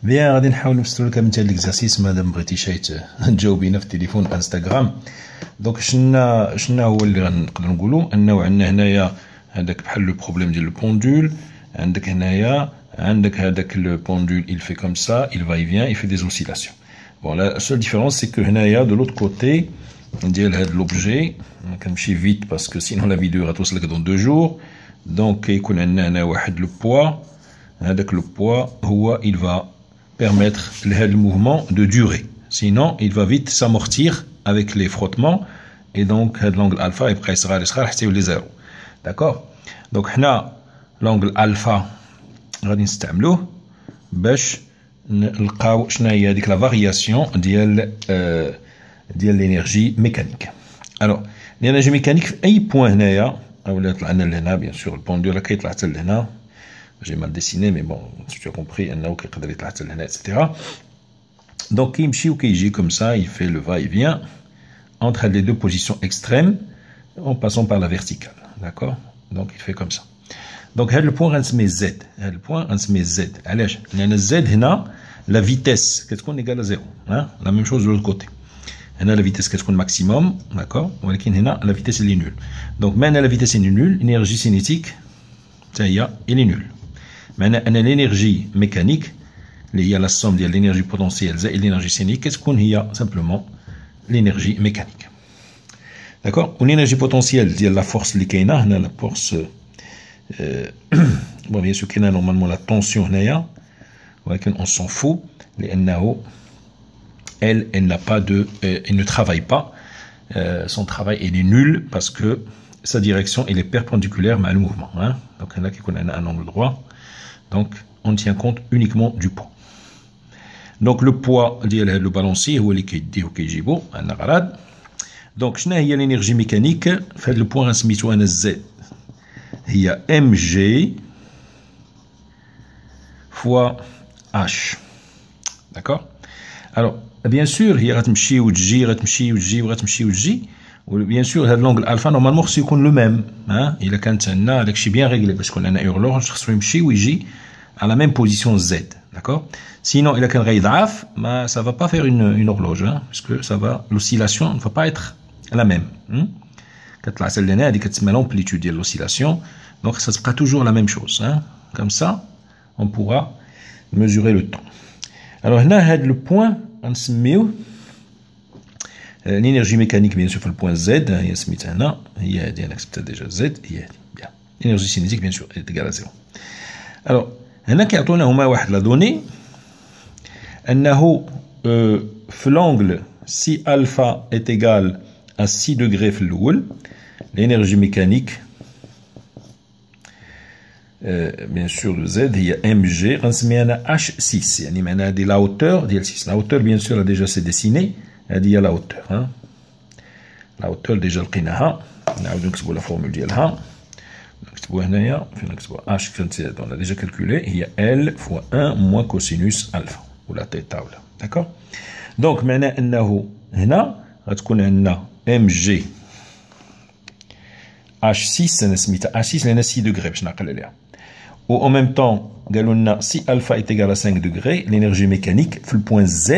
بيان غادي نحاول نفسرو لك مثال ليكزارسيس مادام بغيتي شي تجاوبينا في التليفون انستغرام. دونك شنا هو اللي غنقدر نقولو انه عندنا هنايا هذاك بحال لو بروبليم ديال البوندول. عندك هنايا عندك هذاك لو بوندول il fait comme ça, il va et vient, il fait des oscillations. Bon, la seule différence c'est que هنايا de l'autre côté ديال هذا l'objet كنمشي vite parce que sinon la vidéo غتوصلك dans 2 jours. Donc يكون عندنا هنا واحد لو poids. هذاك لو poids هو il va permettre le mouvement de durer. Sinon, il va vite s'amortir avec les frottements. Et donc, l'angle alpha est près de 0. D'accord? Donc, l'angle alpha, on va l'utiliser pour la variation de l'énergie mécanique. Alors, l'énergie mécanique, à quel point bien sûr, le pendule là, j'ai mal dessiné, mais bon, si tu as compris, etc. Donc, il comme ça, il fait le va-et-vient entre les deux positions extrêmes en passant par la verticale. D'accord? Donc, il fait comme ça. Donc, le point, on se met Z. Le point, on se met Z. Allez, Z, la vitesse, qu'est-ce qu'on égale à 0? Hein? La même chose de l'autre côté. La vitesse, qu'est-ce qu'on maximum? D'accord? La vitesse, elle est nulle. Donc, maintenant, la vitesse, elle est nulle. L'énergie cinétique, ça y est, elle est nulle. Maintenant, l'énergie mécanique, il y a la somme de l'énergie potentielle et l'énergie cinétique. Qu'est-ce qu'on y a? Simplement l'énergie mécanique. D'accord? L'énergie potentielle, il y a la force likéna, la force. Bon, bien sûr qu'il y a normalement la tension, on s'en fout. Elle n'a pas de. Elle ne travaille pas. Son travail, il est nul parce que sa direction, elle est perpendiculaire à le mouvement. Hein? Donc, il y en a qui connaissent un angle droit. Donc, on tient compte uniquement du poids. Donc, le poids, le balancier, هو اللي كيديه وكيجيبو عندنا غرض. Donc, شنو هي l'énergie mécanique؟ في هذا البوان غنسميتو أنا Z. هي mg fois h. D'accord? Alors, bien sûr, هي غتمشي وتجي غتمشي وتجي وغتمشي وتجي. وبيان سور هذا لونغل الفا نورمالمون خصو يكون لو ميم. ها الا كانت عندنا داكشي بيان ريغلي باش يكون عندنا اورلوج خصو يمشي ويجي على ميم بوزيسيون زد. داكور سينون الا كان غيضعف ما سا فا با فير اون اورلوج باسكو سا فا لوسيلاسيون نفا با ايتر لا ميم. كتطلع حتى لهنا هذه كتسمى لومبليتود ديال لوسيلاسيون. دونك سا تبقى توجور لا ميم شوز. كوم سا اون بورا mesurer le temps. Alors هنا هذا لو بوين غنسميوه l'énergie mécanique bien sûr في le point Z هي سميتها هنا هي هذه انا كتبتها ديجا Z هي هذه بيان. l'énergie cinétique bien sûr est égale à 0. alors هنا كيعطونا هما واحد لا دوني انه في l'angle si alpha est égal à 6 degrés في الاول l'énergie mécanique bien sûr le Z هي mg غنسميها انا h6 يعني معناها هذه لا hauteur ديال 6. la hauteur bien sûr déjà c'est dessiné. هذه هي لا هوتور. لا هوتور ديجا لقيناها نعاودو نكتبو لا فورمول ديالها نكتبوها هنايا فين نكتبوها اش كنت دون ديجا كالكولي هي ال فوا 1 موان كوسينوس الفا ولا تيتا ولا داكور. دونك معناه انه هنا غتكون عندنا ام جي اش 6 انا سميتها اش 6 لان 6 دوغري باش نعقل عليها و en même temps قالوا لنا سي الفا est égal à 5 degrés l'énergie mécanique في البوين Z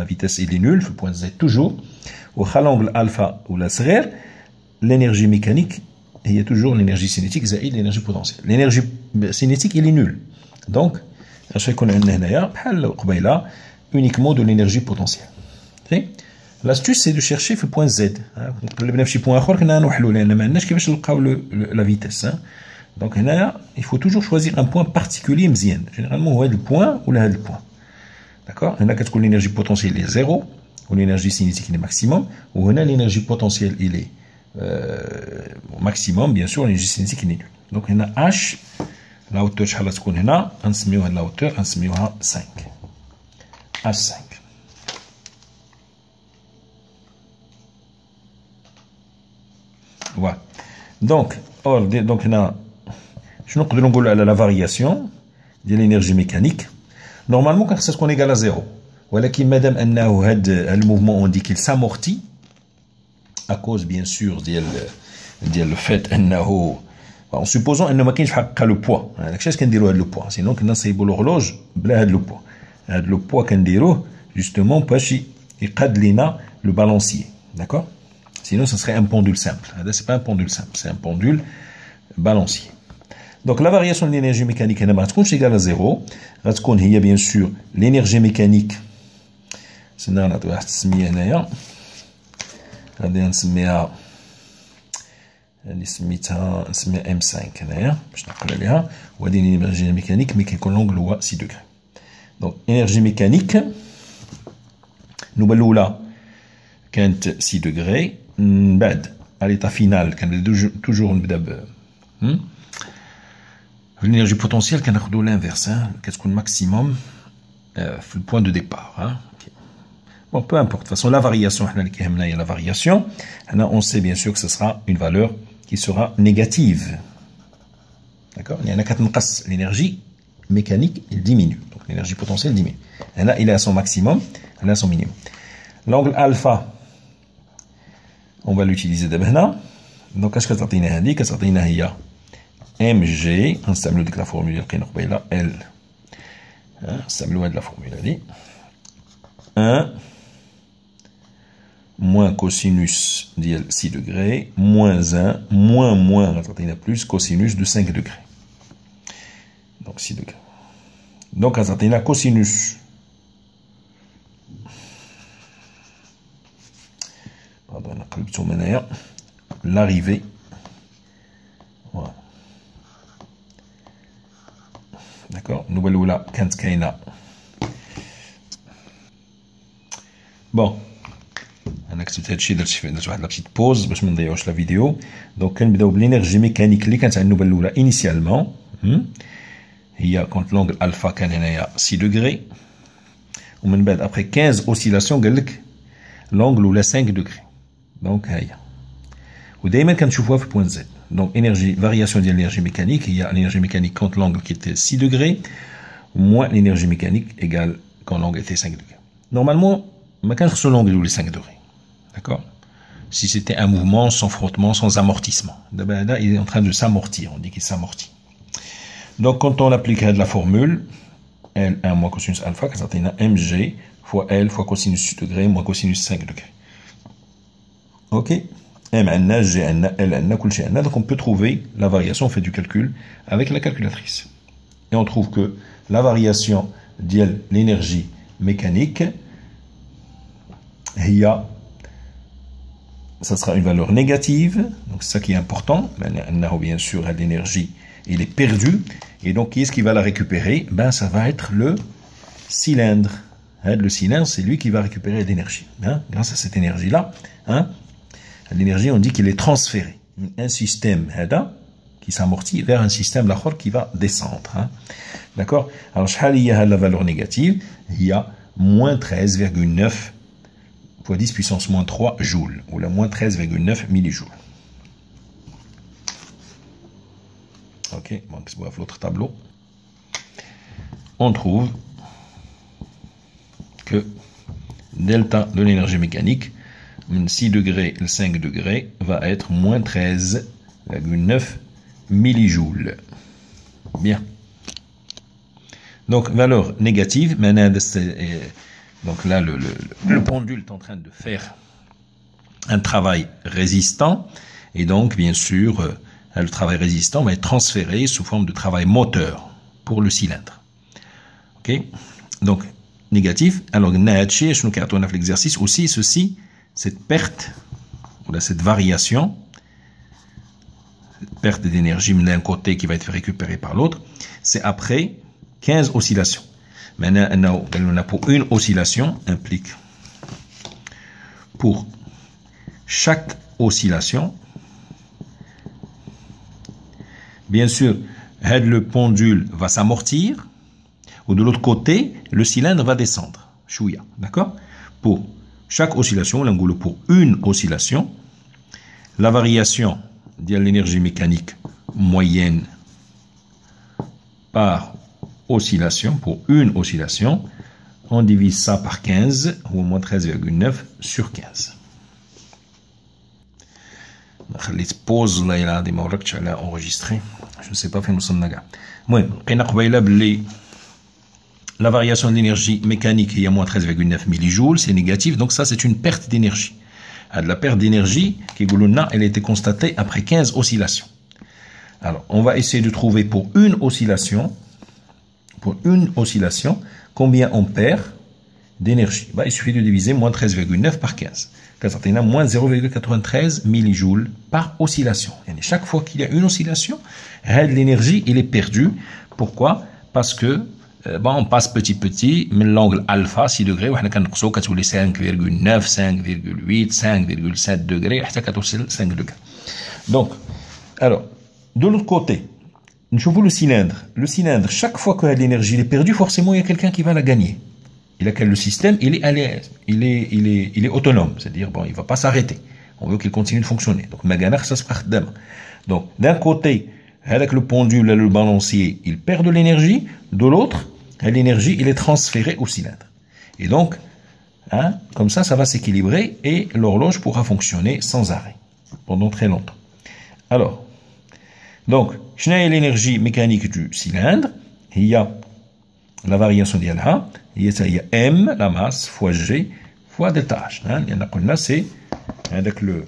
la vitesse il est nulle, il faut point Z toujours. Au l'angle alpha ou la صغير, l'énergie mécanique, il y a toujours l'énergie cinétique, et l'énergie potentielle. L'énergie cinétique, il est nul. Donc, à chaque fois qu'on a uniquement de l'énergie potentielle. L'astuce, c'est de chercher le point Z. Le point la vitesse. Donc, il faut toujours choisir un point particulier. Généralement, on a le point ou le point. D'accord? On a l'énergie potentielle est 0, ou l'énergie cinétique est maximum, ou on a l'énergie potentielle il est maximum, bien sûr, l'énergie cinétique est nulle. Donc on a H, la hauteur شحال تكون هنا غنسميوها la hauteur غنسميوها 5. H5. Voilà. Donc هنا شنو نقدروا نقولوا على la variation ديال l'énergie mécanique. Normalement, quand c'est qu'on égale à 0. ولكن madame أنه هذا الموفمون on dit qu'il s'amortit à cause bien sûr ديال le fait أنه en supposant أنه ما كاينش في حقها le poids. داكشي علاش كنديروا هذا le poids. Sinon كنا نصايبوا l'horloge بلا هذا le poids. le poids qu'on déroule, justement, il cadre le balancier. D'accord? Sinon, ce serait un pendule simple. Ce n'est pas un pendule simple, c'est un pendule balancier. Donc, la variation de l'énergie mécanique est égale à 0. Il y a bien sûr l'énergie mécanique. C'est M5 ou l'énergie mécanique mais qui est l'angle à 6 degrés. Donc énergie mécanique nous avons là 6 degrés à l'état final toujours l'énergie potentielle qui a l'inverse qu'est-ce qu'on maximum le point de départ bon, peu importe. De toute façon, la variation, on sait bien sûr que ce sera une valeur qui sera négative. D'accord? L'énergie mécanique, il diminue. Donc, l'énergie potentielle diminue. Et là, il est à son maximum, elle est à son minimum. L'angle alpha, on va l'utiliser d'abord. Donc, qu'est-ce que ça dit? Qu'est-ce que ça dit? MG, on s'appelle la formule, L. On s'appelle la formule, 1 moins cosinus de 6 degrés, moins 1, moins, plus cosinus de 5 degrés. Donc 6 degrés. Donc, à cosinus. Pardon, l'arrivée. Voilà. D'accord? Nouvelle là, bon. On accepte cette chose, la petite pause, parce que je vais la vidéo. Donc, on va l'énergie mécanique, qui est initialement, il y a quand l'angle alpha est à 6 degrés, après 15 oscillations, l'angle est à 5 degrés. Donc, il y a. Ou d'ailleurs, quand tu vois le point Z. Donc, variation de l'énergie mécanique, il y a l'énergie mécanique quand l'angle qui était 6 degrés, moins l'énergie mécanique égale quand l'angle était 5 degrés. Normalement, quand ce l'angle est 5 degrés. D'accord? Si c'était un mouvement sans frottement, sans amortissement. Là, il est en train de s'amortir. On dit qu'il s'amortit. Donc, quand on applique la formule, L1 moins cosinus alpha, ça a mg fois L fois cosinus 6 degrés moins cosinus 5 degrés. OK? M, N, G, N, L, N, كل شيء. Donc, on peut trouver la variation, on fait du calcul avec la calculatrice. Et on trouve que la variation de l'énergie mécanique, il y a ça sera une valeur négative, donc c'est ça qui est important. Bien sûr, l'énergie, il est perdu, et donc qui est-ce qui va la récupérer? Ben, ça va être le cylindre. Le cylindre, c'est lui qui va récupérer l'énergie. Grâce à cette énergie-là, l'énergie, on dit qu'il est transféré. Un système qui s'amortit vers un système qui va descendre. D'accord? Alors, il y a la valeur négative, il y a moins 13,9 fois 10 puissance moins 3 joules, ou la moins 13,9 millijoules. Ok, donc c'est l'autre tableau. On trouve que delta de l'énergie mécanique, 6 degrés et 5 degrés, va être moins 13,9 millijoules. Bien. Donc, valeur négative, maintenant, donc là, le pendule est en train de faire un travail résistant, et donc, bien sûr, le travail résistant va être transféré sous forme de travail moteur pour le cylindre. Ok? Donc, négatif. Alors, on a fait l'exercice aussi, ceci, cette perte, ou cette variation, cette perte d'énergie d'un côté qui va être récupérée par l'autre, c'est après 15 oscillations. Maintenant, on a pour une oscillation implique pour chaque oscillation, bien sûr, le pendule va s'amortir, ou de l'autre côté, le cylindre va descendre. Chouïa, d'accord? Pour chaque oscillation, l'angle pour une oscillation, la variation de l'énergie mécanique moyenne par oscillation, pour une oscillation, on divise ça par 15, ou au moins 13,9 sur 15. خليت بوز والله الا العظيم ما وركتش على انغيستري جو سي با فين وصلنا كاع المهم لقينا قبيله باللي la variation de l'énergie mécanique, il y a moins 13,9 millijoules, c'est négatif, donc ça c'est une perte d'énergie. De la perte d'énergie, elle a été constatée après 15 oscillations. Alors, on va essayer de trouver pour une oscillation, combien on perd d'énergie. Il suffit de diviser moins 13,9 par 15. On a moins 0,93 millijoules par oscillation. Et chaque fois qu'il y a une oscillation, l'énergie est perdue. Pourquoi? Parce que on passe petit, mais l'angle alpha, 6 degrés, on a 5,9, 5,8, 5,7 degrés, 5 degrés. Donc, alors, de l'autre côté, nous voyons le cylindre. Le cylindre, chaque fois que l'énergie est perdue, forcément, il y a quelqu'un qui va la gagner. Le système, il est autonome. C'est-à-dire, il ne va pas s'arrêter. On veut qu'il continue de fonctionner. Donc, ça se passe demain. Donc, d'un côté, avec le pendule et le balancier, il perd de l'énergie. De l'autre, l'énergie, il est transférée au cylindre. Et donc, comme ça va s'équilibrer et l'horloge pourra fonctionner sans arrêt pendant très longtemps. Alors, donc, je n'ai l'énergie mécanique du cylindre. Il y a la variation d'Yalha. Il y a M, la masse, fois G, fois delta H. Il y en a c'est avec le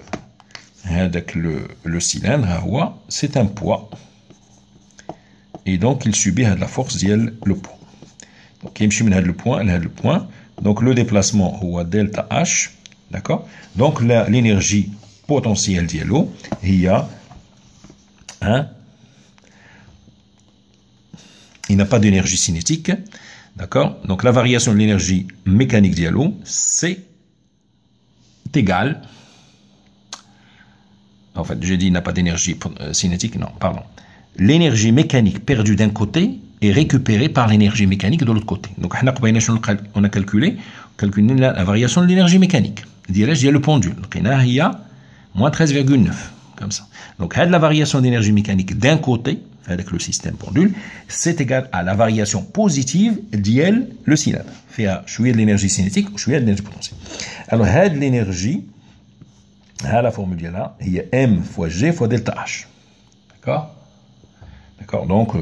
cylindre, c'est un poids. Et donc, il subit la force le poids. Donc, il y a le point. Donc, le déplacement est delta H. D'accord? Donc, l'énergie potentielle d'Yellow, il y a il n'a pas d'énergie cinétique. D'accord? Donc, la variation de l'énergie mécanique d'Yellow, c'est égal. En fait, j'ai dit il n'a pas d'énergie cinétique. Non, pardon. L'énergie mécanique perdue d'un côté est récupérée par l'énergie mécanique de l'autre côté. Donc, on a calculé la variation de l'énergie mécanique. Il y a le pendule. Donc, il y a moins 13,9. Comme ça. Donc, la variation d'énergie mécanique d'un côté, avec le système pendule, c'est égal à la variation positive d'IL, le cylindre. Fait à chouïa de l'énergie cinétique ou chouïa de l'énergie potentielle. Alors, l'énergie, la formule là, il y a M fois G fois delta H. D'accord? D'accord, donc,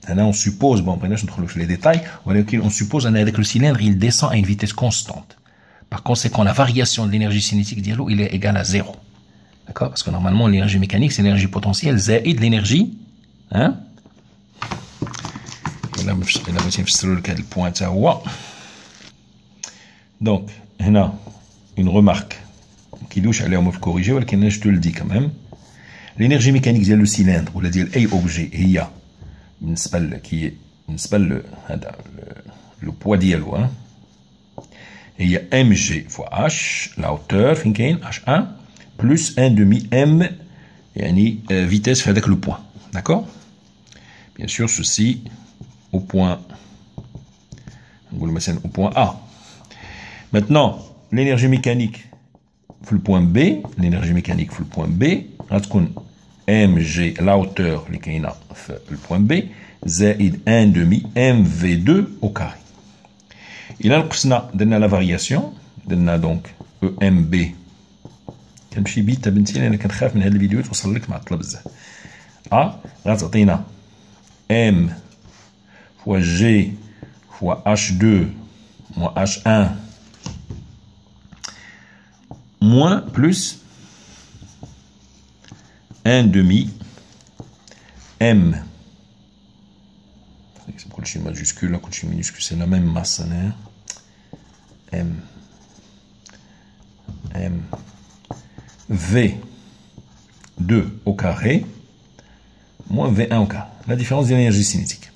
on suppose, bon, maintenant je ne trouve les détails, on suppose avec le cylindre, il descend à une vitesse constante. Par conséquent, la variation de l'énergie cinétique d'Yellow, il est égal à 0. D'accord? Parce que normalement, l'énergie mécanique, c'est l'énergie potentielle, zaïd l'énergie. Hein? Et là, le point donc, on a une remarque qui douche, allez, on va corriger, mais je te le dis quand même. L'énergie mécanique de le cylindre, ou la dire A objet, il y a qui est le poids d'Yellow, hein? Et il y a mg fois h, la hauteur, h1, plus 1 demi m, vitesse avec le point. D'accord? Bien sûr, ceci au point A. Maintenant, l'énergie mécanique le point B, l'énergie mécanique le point B, mg, la hauteur, le point B, zaïd 1 demi mv2 au carré. Il a la variation, donc EMB. كنمشي بيت بنتي انا كنخاف من هاد الفيديو توصل لك معطله بزاف. غتعطينا M fois G fois H2 moins H1 moins plus 1 demi M. C'est pour le majuscule, le minuscule, c'est la même masse. M. V2 au carré moins V1 au carré. La différence de l'énergie cinétique.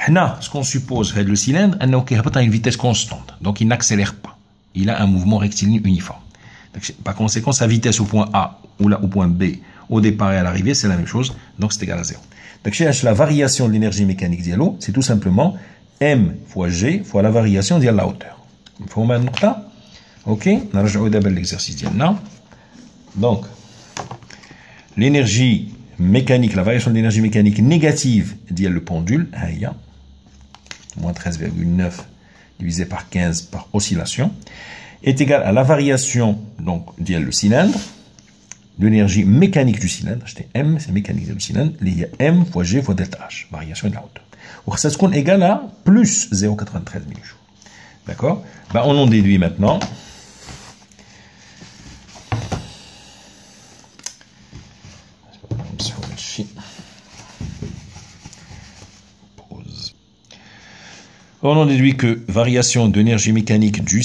Ce qu'on suppose, le cylindre, il a une vitesse constante. Donc, il n'accélère pas. Il a un mouvement rectiligne uniforme. Donc, par conséquent, sa vitesse au point A ou là, au point B, au départ et à l'arrivée, c'est la même chose. Donc, c'est égal à 0. Donc, la variation de l'énergie mécanique d'Yellow, c'est tout simplement M fois G fois la variation de la hauteur. Il faut mettre ça. Ok? On va rejoindre d'abord l'exercice d'Yellow. Donc, l'énergie mécanique, la variation de l'énergie mécanique négative d'IL le pendule, moins 13,9 divisé par 15 par oscillation, est égale à la variation donc d'IL le cylindre, de l'énergie mécanique du cylindre, M, c'est mécanique du cylindre, il y a M fois G fois delta H, variation de la hauteur. Donc ça se compte égal à plus 0,93 millijoules. D'accord? On en déduit maintenant. On en déduit que variation d'énergie mécanique du